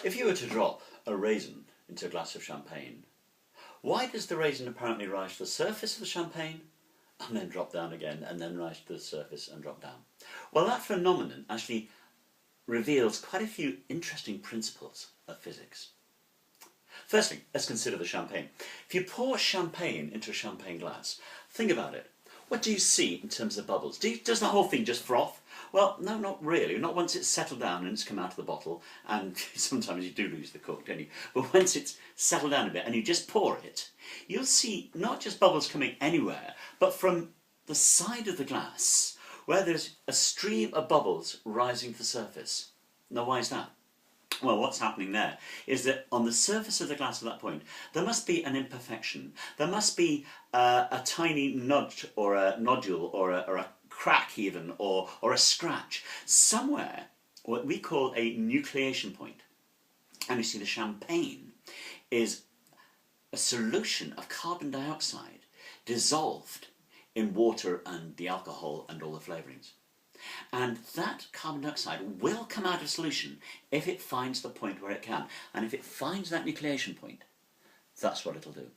If you were to drop a raisin into a glass of champagne, why does the raisin apparently rise to the surface of the champagne and then drop down again and then rise to the surface and drop down? Well, that phenomenon actually reveals quite a few interesting principles of physics. Firstly, let's consider the champagne. If you pour champagne into a champagne glass, think about it. What do you see in terms of bubbles? Does the whole thing just froth? Well, no, not really. Not once it's settled down and it's come out of the bottle, and sometimes you do lose the cork, don't you? But once it's settled down a bit and you just pour it, you'll see not just bubbles coming anywhere, but from the side of the glass, where there's a stream of bubbles rising to the surface. Now, why is that? Well, what's happening there is that on the surface of the glass at that point, there must be an imperfection. There must be a tiny nudge or a nodule or a crack even, or a scratch. Somewhere, what we call a nucleation point. And you see the champagne is a solution of carbon dioxide dissolved in water and the alcohol and all the flavourings. And that carbon dioxide will come out of solution if it finds the point where it can. And if it finds that nucleation point, that's what it'll do.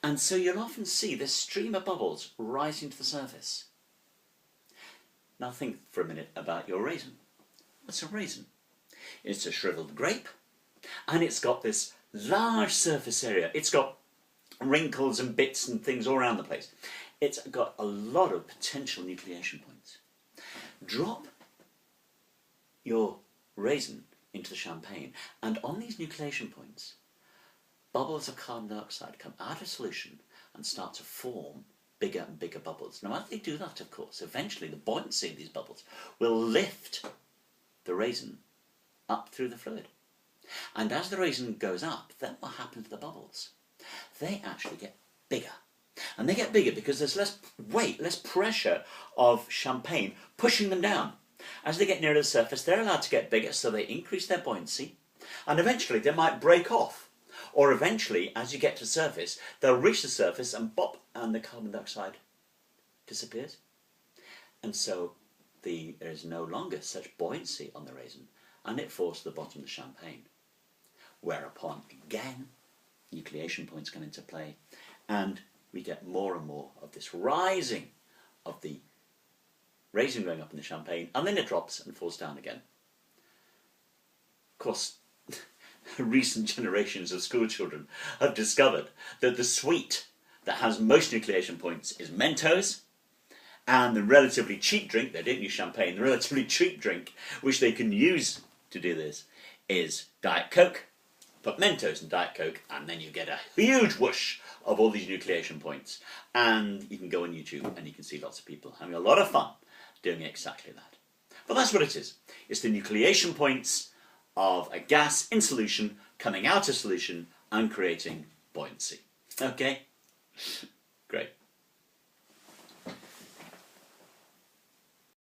And so you'll often see this stream of bubbles rising to the surface. Now think for a minute about your raisin. What's a raisin? It's a shriveled grape, and it's got this large surface area. It's got wrinkles and bits and things all around the place. It's got a lot of potential nucleation points. Drop your raisin into the champagne, and on these nucleation points, bubbles of carbon dioxide come out of solution and start to form bigger and bigger bubbles. Now, as they do that, of course, eventually the buoyancy of these bubbles will lift the raisin up through the fluid. And as the raisin goes up, then what happens to the bubbles? They actually get bigger. And they get bigger because there's less weight, less pressure of champagne pushing them down. As they get nearer the surface, they're allowed to get bigger, so they increase their buoyancy, and eventually they might break off. Or eventually, as you get to the surface, they'll reach the surface and bop, and the carbon dioxide disappears. And so there is no longer such buoyancy on the raisin, and it falls to the bottom of the champagne. Whereupon, again, nucleation points come into play, and we get more and more of this rising of the raisin going up in the champagne, and then it drops and falls down again. Of course, recent generations of school children have discovered that the sweet that has most nucleation points is Mentos, and the relatively cheap drink, they don't use champagne, the relatively cheap drink which they can use to do this is Diet Coke. Put Mentos in Diet Coke, and then you get a huge whoosh of all these nucleation points. And you can go on YouTube and you can see lots of people having a lot of fun doing exactly that. But that's what it is. It's the nucleation points of a gas in solution coming out of solution and creating buoyancy. Okay? Great.